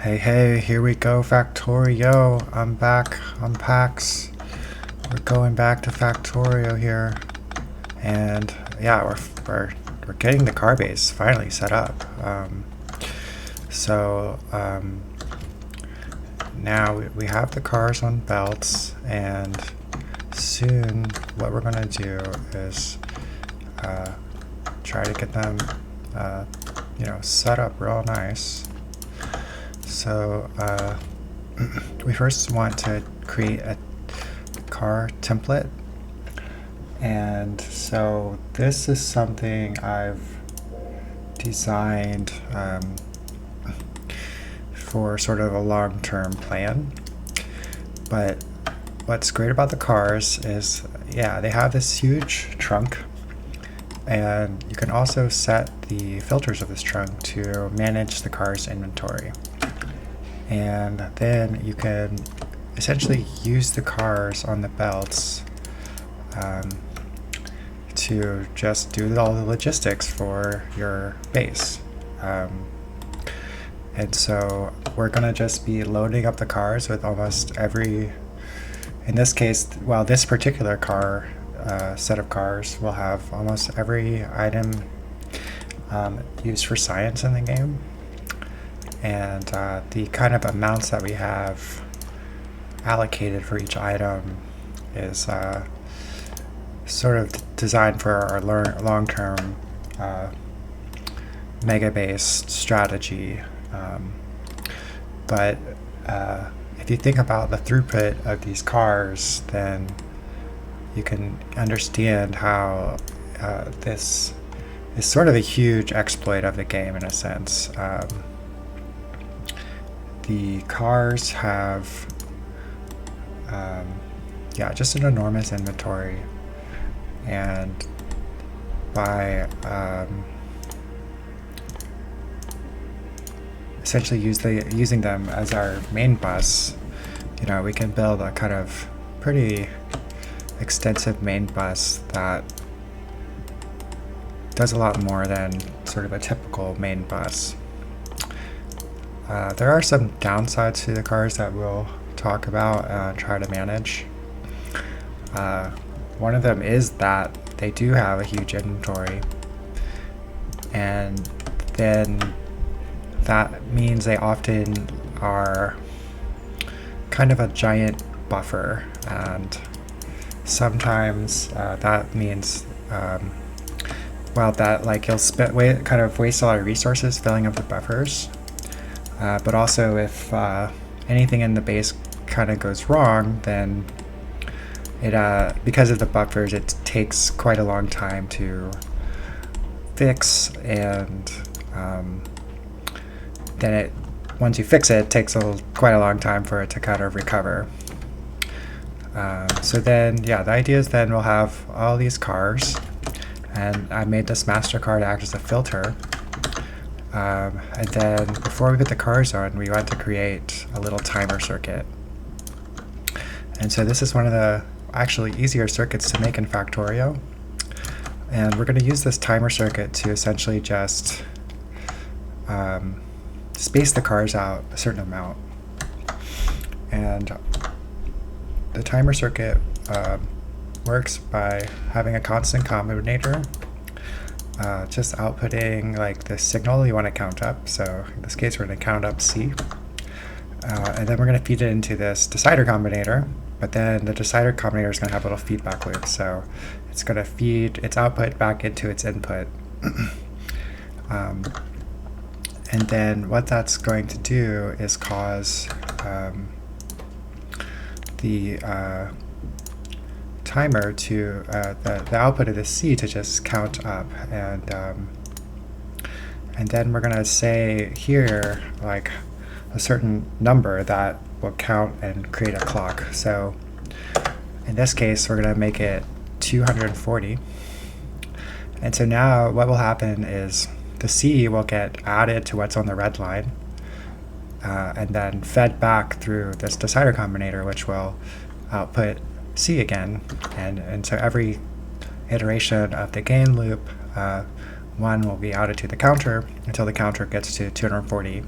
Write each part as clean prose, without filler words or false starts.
Hey, here we go, Factorio. I'm back on PAX. We're going back to Factorio here. And yeah, we're getting the car base finally set up. Now we have the cars on belts, and soon what we're gonna do is try to get them set up real nice. So we first want to create a car template, and so this is something I've designed for sort of a long-term plan. But what's great about the cars is, yeah, they have this huge trunk, and you can also set the filters of this trunk to manage the car's inventory. And then you can essentially use the cars on the belts to just do all the logistics for your base. And so we're going to just be loading up the cars with almost every, in this case, well, this particular car set of cars will have almost every item used for science in the game. And the kind of amounts that we have allocated for each item is sort of designed for our long-term megabase strategy. But if you think about the throughput of these cars, then you can understand how this is sort of a huge exploit of the game in a sense. The cars have just an enormous inventory, and by essentially using them as our main bus, we can build a kind of pretty extensive main bus that does a lot more than sort of a typical main bus. There are some downsides to the cars that we'll talk about and try to manage. One of them is that they do have a huge inventory, and then that means they often are kind of a giant buffer, and sometimes that means that like you'll kind of waste a lot of resources filling up the buffers. But also, if anything in the base kind of goes wrong, then because of the buffers, it takes quite a long time to fix, and then once you fix it, it takes quite a long time for it to kind of recover. So then, the idea is then we'll have all these cars, and I made this master car to act as a filter. And then before we put the cars on, we want to create a little timer circuit. And so this is one of the actually easier circuits to make in Factorio. And we're going to use this timer circuit to essentially just space the cars out a certain amount. And the timer circuit works by having a constant combinator, just outputting like the signal you want to count up. So in this case, we're going to count up C. And then we're going to feed it into this decider combinator. But then the decider combinator is going to have a little feedback loop. So it's going to feed its output back into its input. And then what that's going to do is cause the timer to the output of the C to just count up, and then we're going to say here like a certain number that will count and create a clock. So in this case, we're going to make it 240. And so now what will happen is the C will get added to what's on the red line, and then fed back through this decider combinator, which will output C again. And so every iteration of the gain loop, one will be outed to the counter until the counter gets to 240.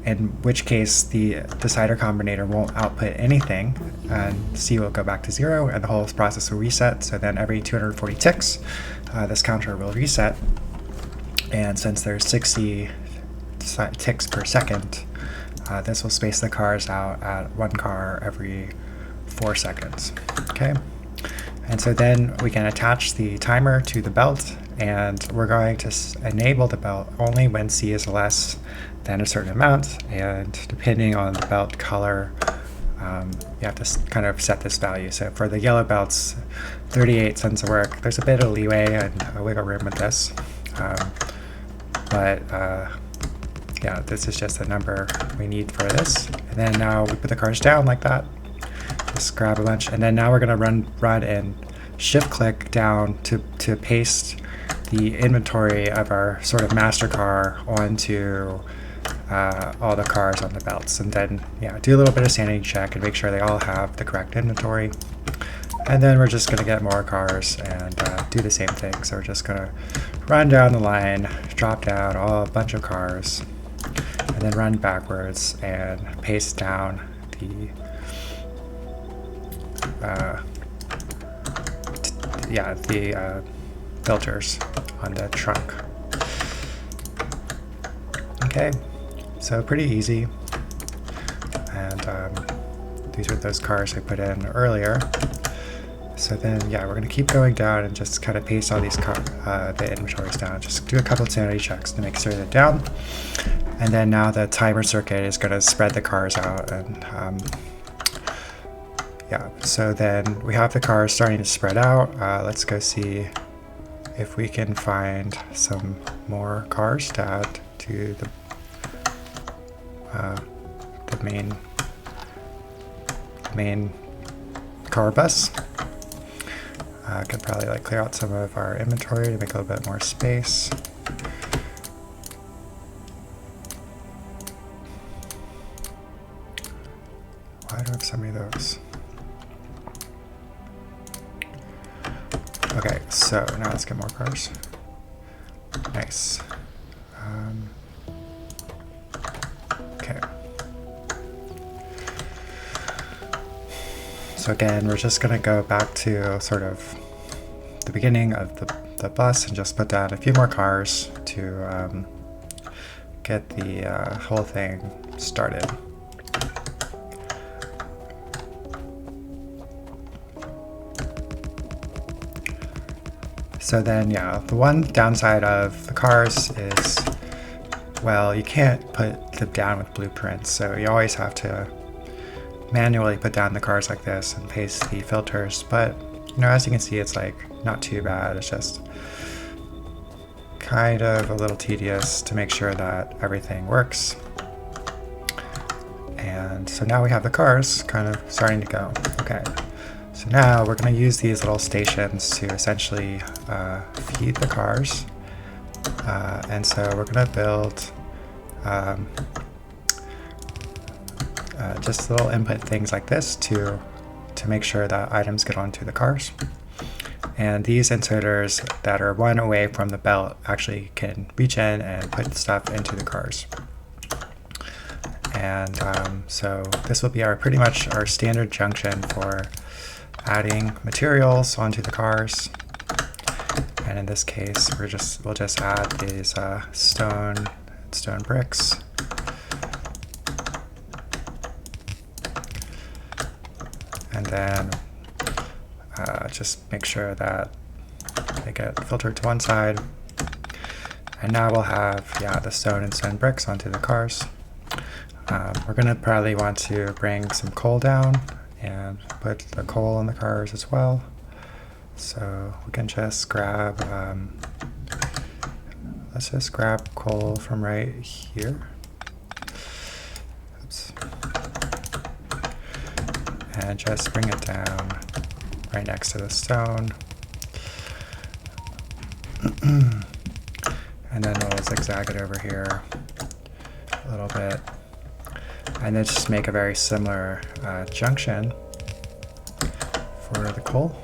in which case the decider combinator won't output anything, and C will go back to 0, and the whole process will reset. So then every 240 ticks, this counter will reset. And since there's 60 ticks per second, this will space the cars out at 1 car every 4 seconds. Okay, and so then we can attach the timer to the belt, and we're going to enable the belt only when C is less than a certain amount, and depending on the belt color, you have to kind of set this value. So for the yellow belts, 38 cents a work. There's a bit of leeway and a wiggle room with this, but yeah, this is just the number we need for this. And then now we put the cars down like that. Just grab a bunch, and then now we're gonna run and shift click down to paste the inventory of our sort of master car onto all the cars on the belts, and then do a little bit of sanity check and make sure they all have the correct inventory. And then we're just gonna get more cars and do the same thing. So we're just gonna run down the line, drop down a bunch of cars, and then run backwards and paste down the filters on the trunk. Okay, so pretty easy. And these are those cars I put in earlier. So then, we're going to keep going down and just kind of paste all these the inventories down. Just do a couple of sanity checks to make sure they're down. And then now the timer circuit is going to spread the cars out. And so then we have the cars starting to spread out. Let's go see if we can find some more cars to add to the main car bus. I could probably clear out some of our inventory to make a little bit more space. Why do I have so many of those? Okay, so now let's get more cars. Nice. Okay. So again, we're just going to go back to sort of the beginning of the bus and just put down a few more cars to get the whole thing started. So then, the one downside of the cars is, well, you can't put them down with blueprints, so you always have to manually put down the cars like this and paste the filters. But as you can see, it's not too bad. It's just kind of a little tedious to make sure that everything works. And so now we have the cars kind of starting to go. Okay, so now we're going to use these little stations to essentially feed the cars. And so we're going to build just little input things like this to make sure that items get onto the cars. And these inserters that are one away from the belt actually can reach in and put stuff into the cars. And so this will be pretty much our standard junction for adding materials onto the cars. And in this case, we'll just add these stone bricks. And then just make sure that they get filtered to one side. And now we'll have the stone and stone bricks onto the cars. We're going to probably want to bring some coal down and put the coal in the cars as well. So we can just grab, let's just grab coal from right here. Oops. And just bring it down right next to the stone. And then we'll zigzag it over here a little bit. And then just make a very similar junction for the coal.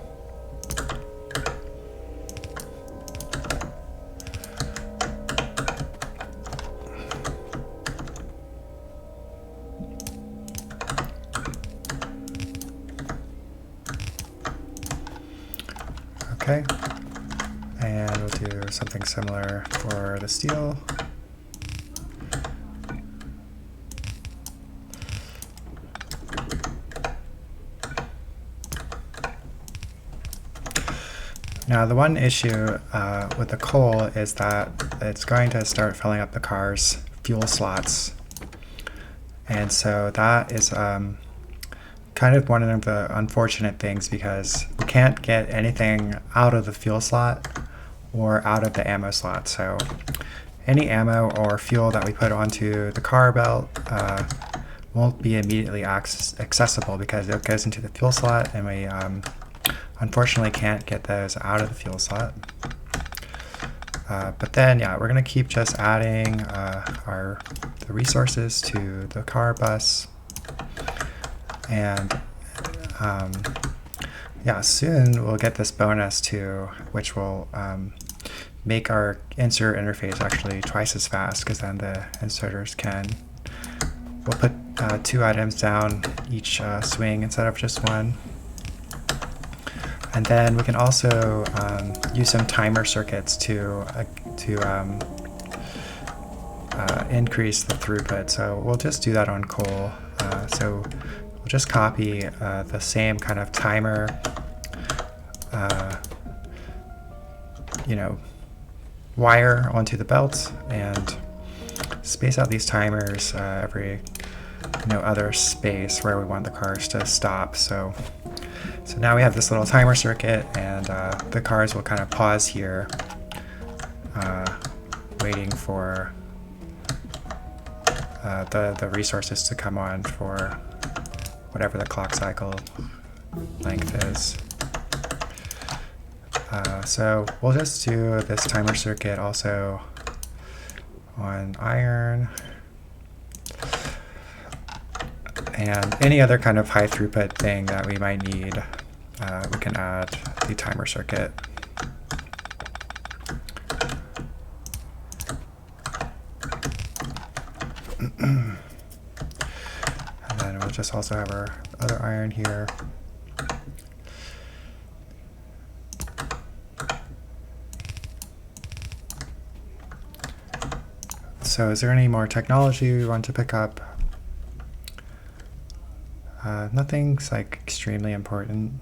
Okay. And we'll do something similar for the steel. Now the one issue with the coal is that it's going to start filling up the car's fuel slots. And so that is kind of one of the unfortunate things, because we can't get anything out of the fuel slot or out of the ammo slot. So any ammo or fuel that we put onto the car belt won't be immediately accessible because it goes into the fuel slot, and we unfortunately can't get those out of the fuel slot. But then, yeah, we're going to keep just adding the resources to the car bus. And yeah, soon we'll get this bonus too, which will make our insert interface actually twice as fast, because then the inserters we'll put 2 items down each swing instead of just one. And then we can also use some timer circuits to increase the throughput. So we'll just do that on coal. So we'll just copy the same kind of timer, wire onto the belt, and space out these timers every other space where we want the cars to stop. So now we have this little timer circuit, and the cars will kind of pause here, waiting for the resources to come on for whatever the clock cycle length is. So we'll just do this timer circuit also on iron. And any other kind of high throughput thing that we might need, we can add the timer circuit. And then we'll just also have our other iron here. So is there any more technology we want to pick up? Nothing's like extremely important.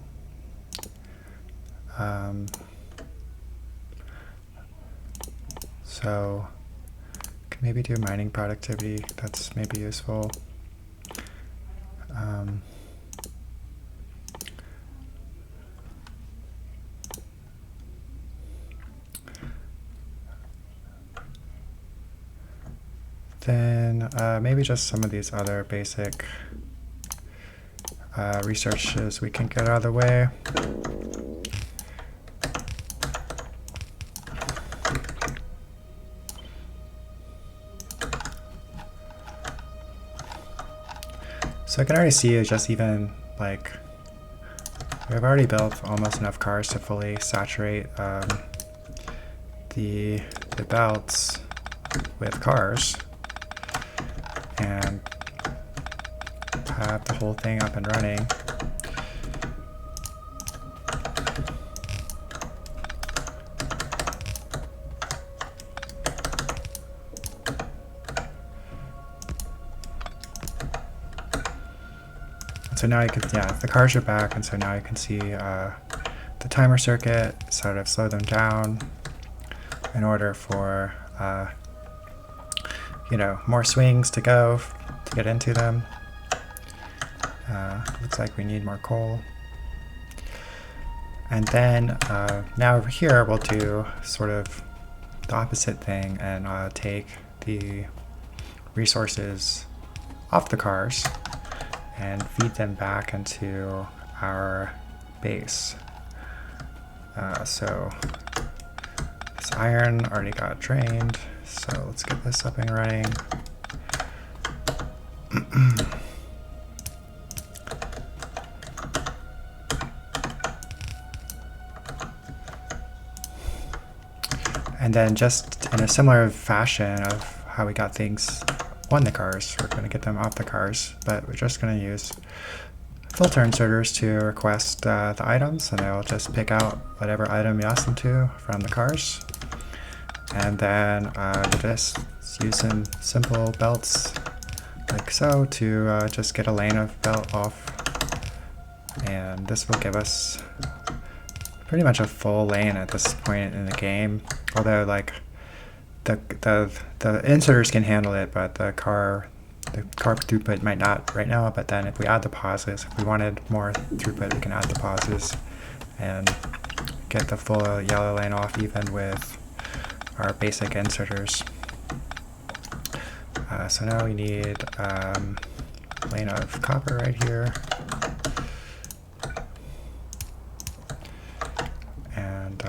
So can maybe do mining productivity. That's maybe useful. Then maybe just some of these other basic researches we can get out of the way. So I can already see just even like we've already built almost enough cars to fully saturate the belts with cars and have the whole thing up and running. So now you can, the cars are back, and so now you can see the timer circuit sort of slow them down in order for more swings to go to get into them. Looks like we need more coal. And then now over here we'll do sort of the opposite thing and take the resources off the cars and feed them back into our base. So this iron already got drained, so let's get this up and running. And then just in a similar fashion of how we got things on the cars, we're going to get them off the cars, but we're just going to use filter inserters to request the items, and they'll just pick out whatever item you ask them to from the cars. And then we'll just use some simple belts like so to just get a lane of belt off. And this will give us pretty much a full lane at this point in the game. Although like the inserters can handle it, but the car throughput might not right now. But then if we add the pauses, if we wanted more throughput, we can add the pauses and get the full yellow lane off even with our basic inserters. So now we need lane of copper right here. And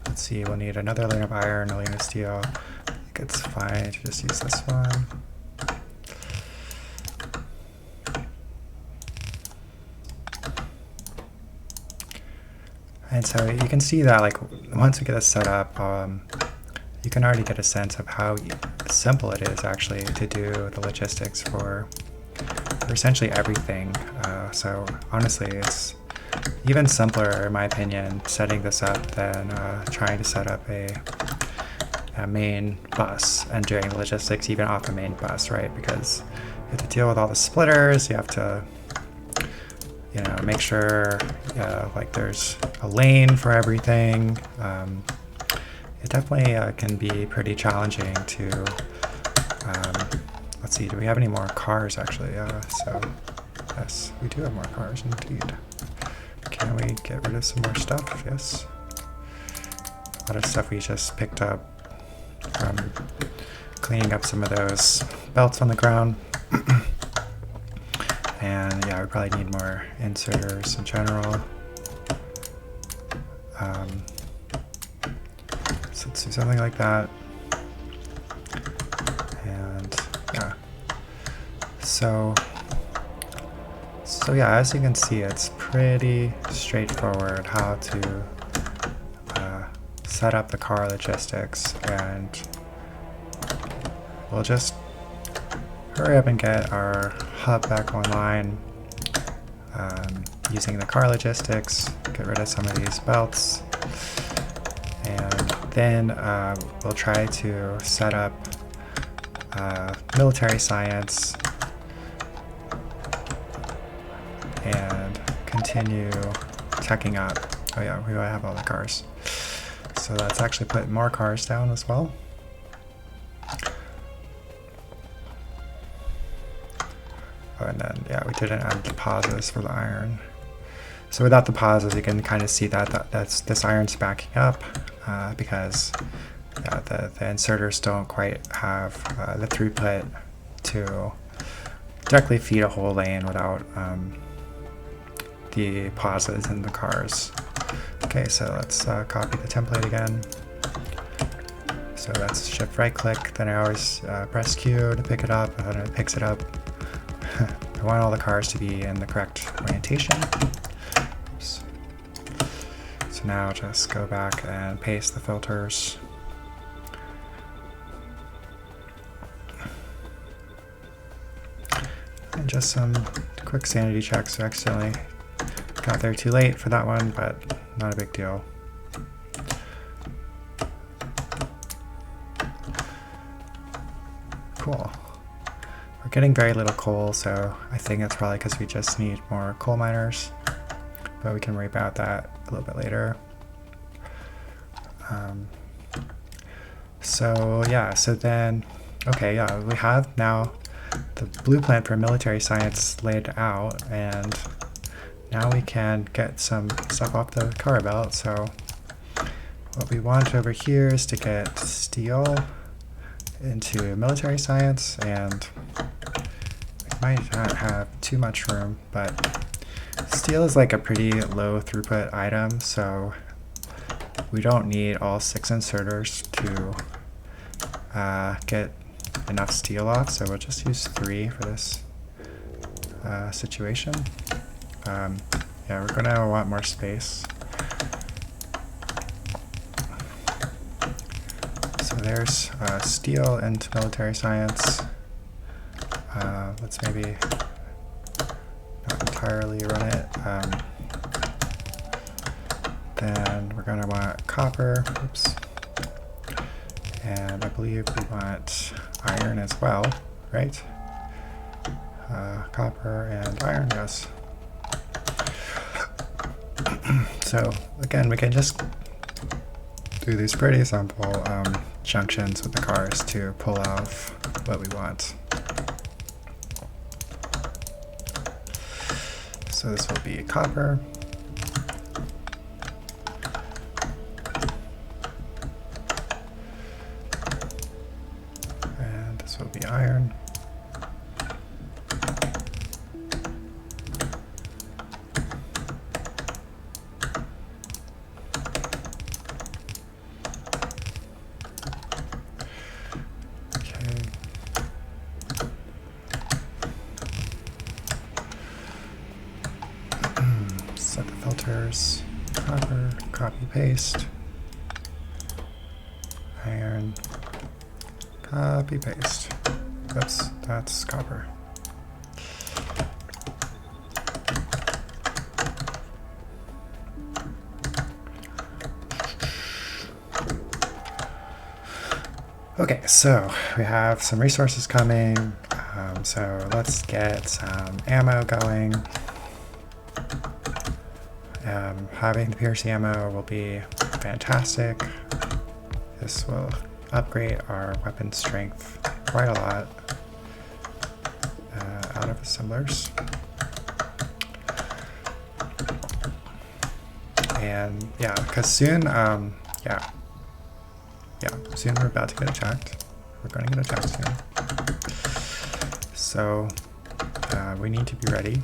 let's see, we'll need another lane of iron, a lane of steel. I think it's fine to just use this one. And so you can see that like once we get this set up, you can already get a sense of how simple it is actually to do the logistics for essentially everything. So honestly, it's even simpler, in my opinion, setting this up than trying to set up a main bus and doing the logistics even off a main bus, right? Because you have to deal with all the splitters, you have to make sure like there's a lane for everything. It definitely can be pretty challenging to, let's see, do we have any more cars actually? So yes, we do have more cars indeed. Can we get rid of some more stuff? Yes. A lot of stuff we just picked up from cleaning up some of those belts on the ground. And yeah, we probably need more inserters in general. So let's do something like that. And yeah. So yeah, as you can see, it's pretty straightforward how to set up the car logistics, and we'll just hurry up and get our hub back online using the car logistics, get rid of some of these belts, and then we'll try to set up military science and continue teching up. Oh yeah, we have all the cars. So let's actually put more cars down as well. Oh, and then yeah, we didn't add the pauses for the iron. So without the pauses, you can kind of see that this iron's backing up because the inserters don't quite have the throughput to directly feed a whole lane without the pauses in the cars. Okay, so let's copy the template again. So that's shift right click, then I always press Q to pick it up, and then it picks it up. I want all the cars to be in the correct orientation. Oops. So now just go back and paste the filters. And just some quick sanity checks. I accidentally got there too late for that one, but not a big deal. Cool. We're getting very little coal, so I think that's probably because we just need more coal miners, but we can worry about that a little bit later. So yeah, so then, okay, yeah, we have now the blueprint for military science laid out, and now we can get some stuff off the car belt. So what we want over here is to get steel into military science, and we might not have too much room, but steel is like a pretty low throughput item, so we don't need all 6 inserters to get enough steel off, so we'll just use 3 for this situation. Yeah, we're gonna want more space. So there's steel into military science. Let's maybe not entirely run it. Then we're going to want copper. Oops. And I believe we want iron as well, right? Copper and iron, yes. So again, we can just do these pretty simple junctions with the cars to pull off what we want. So this will be copper. And this will be iron. Set the filters, copper, copy paste, iron, copy paste. Oops, that's copper. Okay, so we have some resources coming. So let's get some ammo going. Having the piercing ammo will be fantastic. This will upgrade our weapon strength quite a lot out of assemblers. And yeah, because soon, soon we're about to get attacked. We're going to get attacked soon. So we need to be ready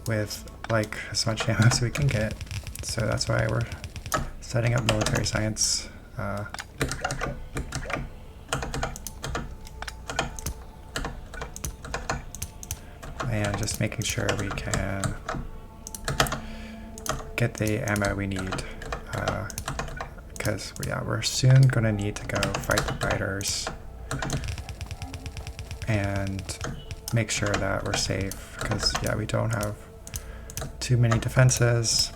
with like as much ammo as we can get. So that's why we're setting up military science. And just making sure we can get the ammo we need. Because we're soon going to need to go fight the fighters and make sure that we're safe. Because we don't have too many defenses.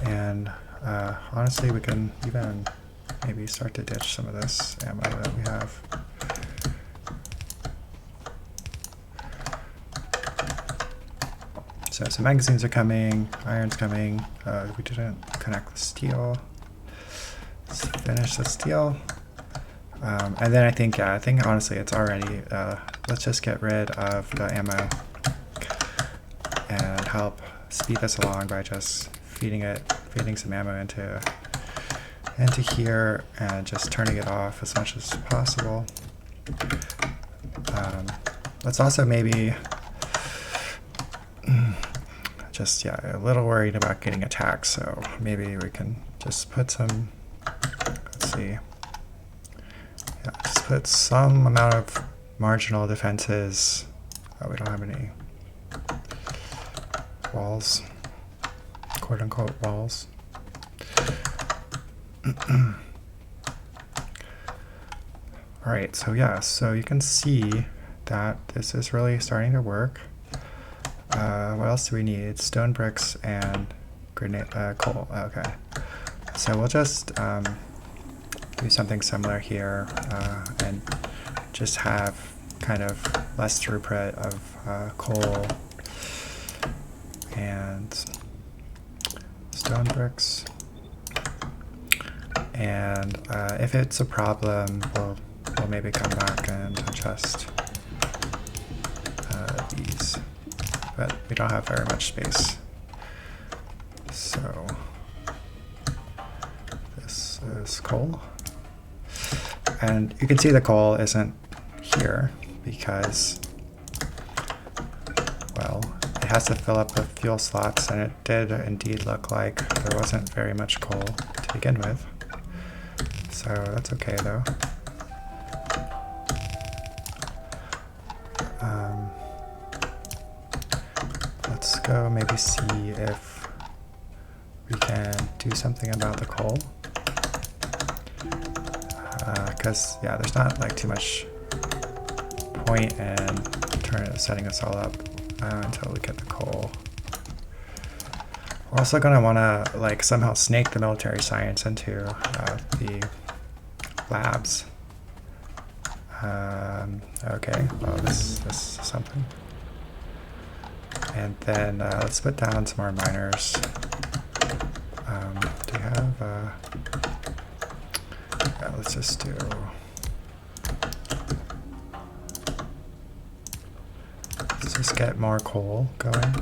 And honestly, we can even maybe start to ditch some of this ammo that we have. So some magazines are coming, iron's coming. We didn't connect the steel. Let's finish the steel. And then I think honestly it's already, let's just get rid of the ammo and help speed this along by just feeding some ammo into here and just turning it off as much as possible. Let's also maybe just, a little worried about getting attacked, so maybe we can just put some, let's see, just put some amount of marginal defenses. Oh, we don't have any walls, quote unquote walls. Alright, so so you can see that this is really starting to work. What else do we need? Stone bricks and coal. Okay. So we'll just do something similar here and just have kind of less throughput of coal and stone bricks. And if it's a problem, we'll maybe come back and adjust these. But we don't have very much space. So this is coal. And you can see the coal isn't here because, well, it has to fill up the fuel slots, and it did indeed look like there wasn't very much coal to begin with. So that's okay though. Let's go maybe see if we can do something about the coal. because yeah, there's not like too much point in setting this all up until we get the coal. We're also gonna want to like somehow snake the military science into the labs. Okay, well this is something. And then let's put down some more miners. Do you have? Yeah, let's just do. Let's just get more coal going.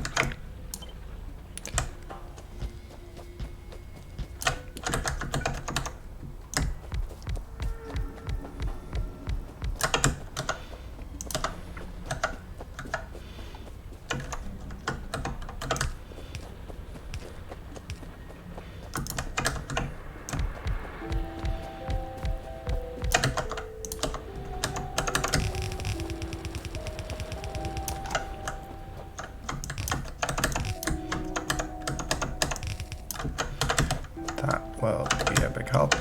Will be a big help.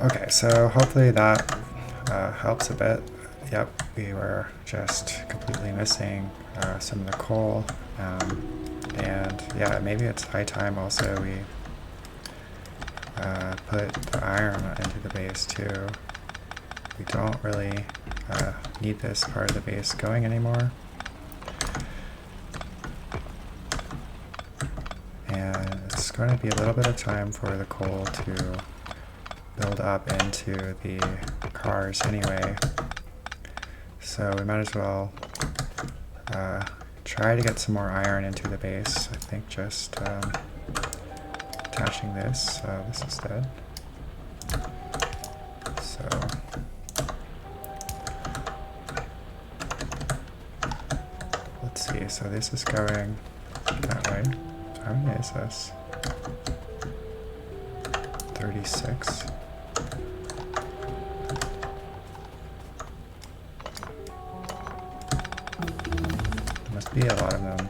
Okay, so hopefully that helps a bit. Yep, we were just completely missing some of the coal. And yeah, maybe it's high time also we put the iron into the base too. We don't really need this part of the base going anymore. And it's going to be a little bit of time for the coal to build up into the cars anyway. So we might as well try to get some more iron into the base. I think just attaching this. This is dead. So let's see. So this is going that way. How many is this? 36. Must be a lot of them.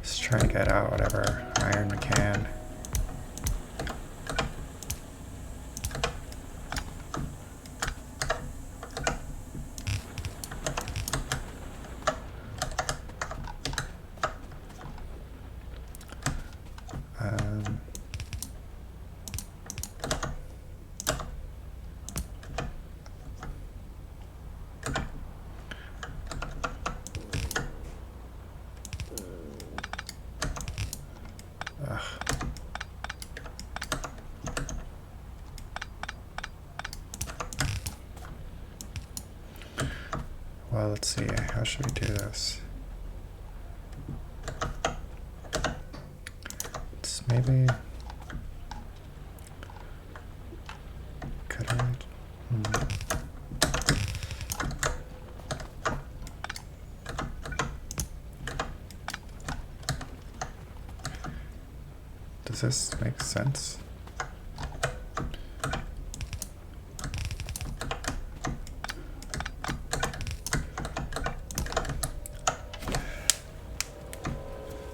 Just trying to get out whatever iron we can. Well, let's see. How should we do this? It's maybe. Could I? Does this make sense?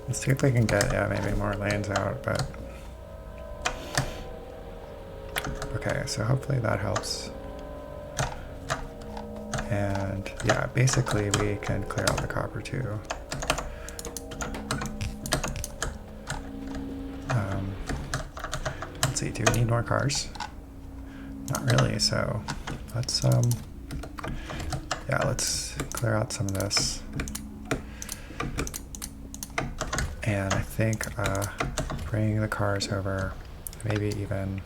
Let's see if we can get, yeah, maybe more lanes out, but okay, so hopefully that helps. And yeah, basically we can clear out the copper too. Let's see, do we need more cars? Not really, so let's yeah, let's clear out some of this. And I think bringing the cars over, maybe even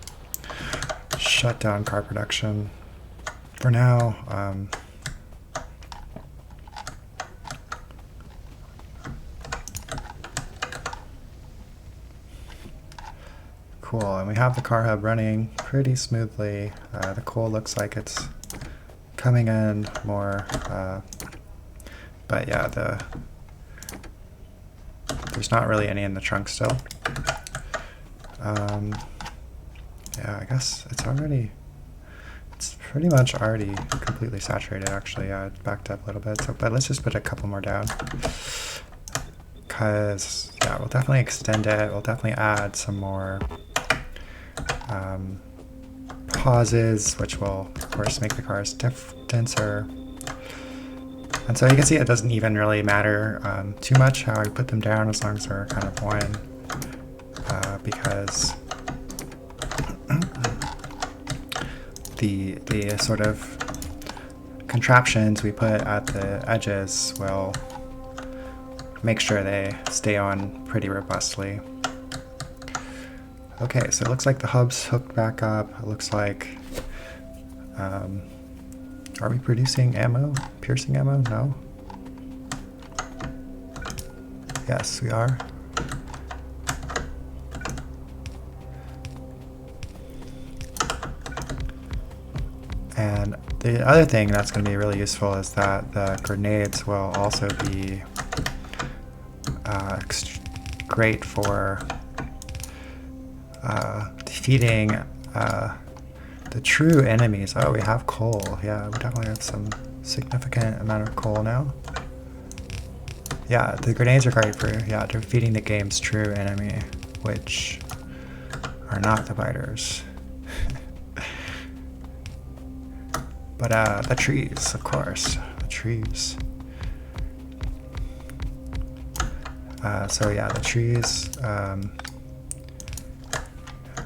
shut down car production for now. Cool, and we have the car hub running pretty smoothly. The coal looks like it's coming in more, but yeah, there's not really any in the trunk still. Yeah, I guess it's pretty much already completely saturated actually. Yeah, it backed up a little bit, so, but let's just put a couple more down. Because, yeah, we'll definitely extend it. We'll definitely add some more pauses, which will, of course, make the cars denser. And so you can see it doesn't even really matter too much how I put them down as long as they're kind of one, because the sort of contraptions we put at the edges will make sure they stay on pretty robustly. Okay, so it looks like the hub's hooked back up. It looks like, are we producing ammo? Piercing ammo? No. Yes, we are. And the other thing that's going to be really useful is that the grenades will also be great for defeating the true enemies. Oh, we have coal. Yeah, we definitely have some significant amount of coal now. Yeah, the grenades are great for, yeah, defeating the game's true enemy, which are not the biters. But the trees, of course, the trees. So yeah, the trees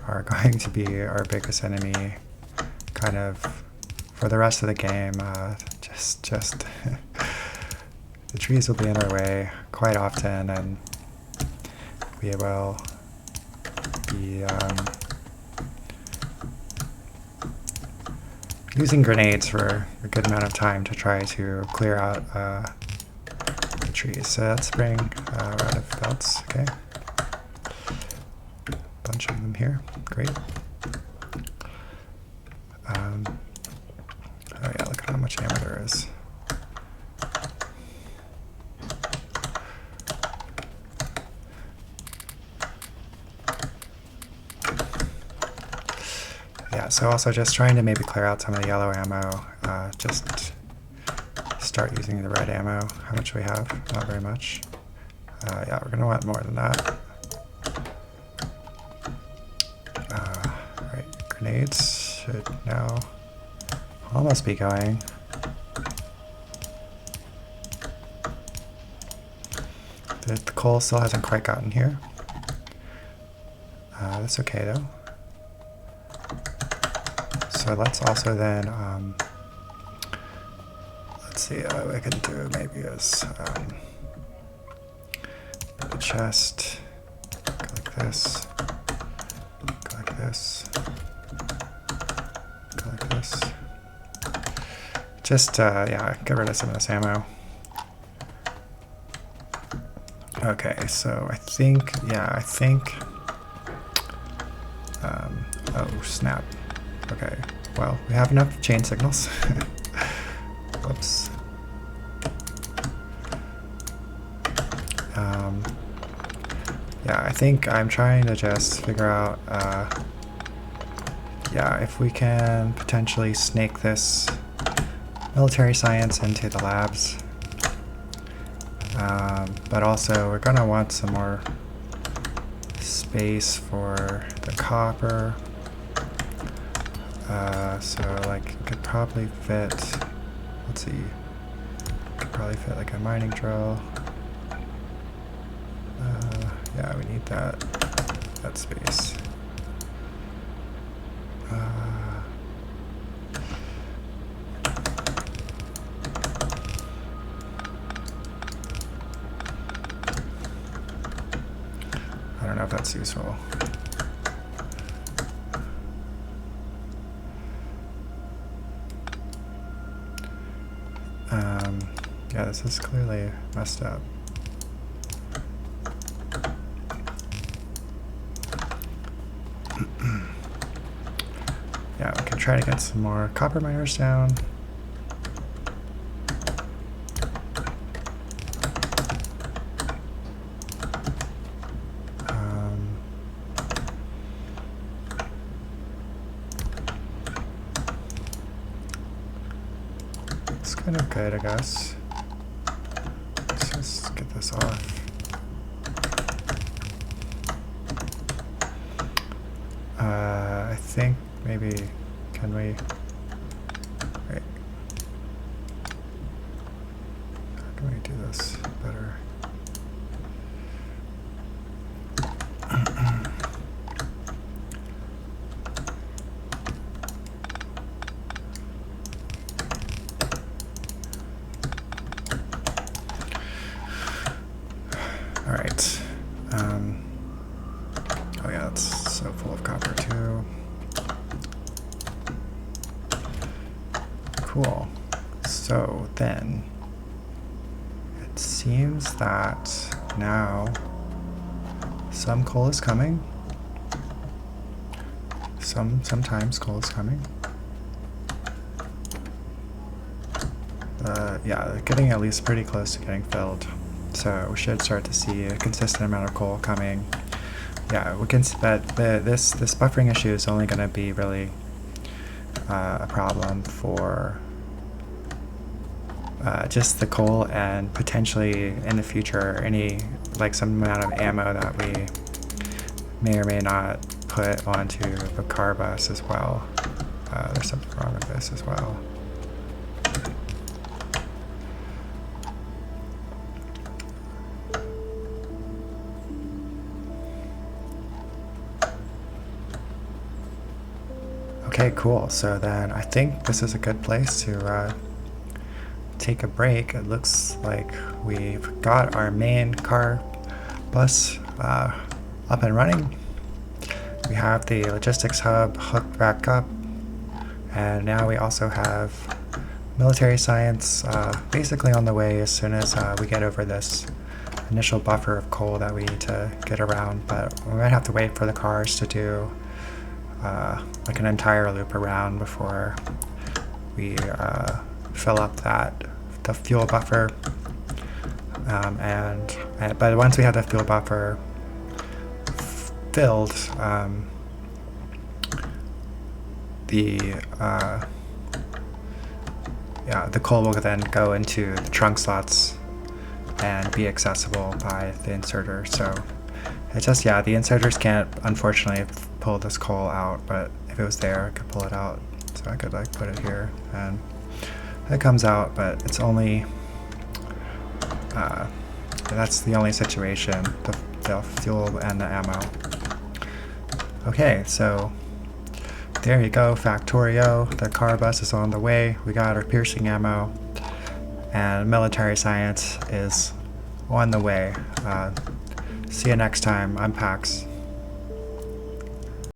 are going to be our biggest enemy, kind of, for the rest of the game. Just the trees will be in our way quite often, and we will be using grenades for a good amount of time to try to clear out the trees. So let's bring out of belts. Okay. Bunch of them here. Great. Oh yeah, look at how much ammo there is. Yeah, so also just trying to maybe clear out some of the yellow ammo. Just start using the red ammo. How much do we have? Not very much. Yeah, we're gonna want more than that. Right, grenades should now almost be going. The coal still hasn't quite gotten here. That's okay though. So let's also then, let's see, what I can do maybe is the chest, go like this, go like this, go like this. Just, yeah, get rid of some of this ammo. Okay, so I think, yeah, oh, snap. Okay, well, we have enough chain signals. Whoops. Yeah, I think I'm trying to just figure out, yeah, if we can potentially snake this military science into the labs. But also, we're gonna want some more space for the copper. So like it could probably fit, let's see, could probably fit like a mining drill. Yeah, we need that space. I don't know if that's useful. Yeah, this is clearly messed up. Yeah, we can try to get some more copper miners down. It's kind of good, I guess. Let's just get this off. I think maybe, can we, wait, how can we do this better? All right. Oh yeah, it's so full of copper too. Cool. So then, it seems that now some coal is coming. Sometimes coal is coming. Yeah, getting at least pretty close to getting filled. So we should start to see a consistent amount of coal coming. Yeah, we can. But this buffering issue is only going to be really a problem for just the coal, and potentially in the future some amount of ammo that we may or may not put onto the car bus as well. There's something wrong with this as well. Okay, cool. So then I think this is a good place to take a break. It looks like we've got our main car bus up and running. We have the logistics hub hooked back up, and now we also have military science basically on the way as soon as we get over this initial buffer of coal that we need to get around. But we might have to wait for the cars to do like an entire loop around before we fill up the fuel buffer. But once we have the fuel buffer filled, the coal will then go into the trunk slots and be accessible by the inserter. So it's just, yeah, the inserters can't unfortunately pull this coal out, but if it was there, I could pull it out. So I could like put it here and it comes out, but it's only, that's the only situation, the fuel and the ammo. Okay, so there you go, Factorio. The car bus is on the way. We got our piercing ammo, and military science is on the way. See you next time. I'm Pax.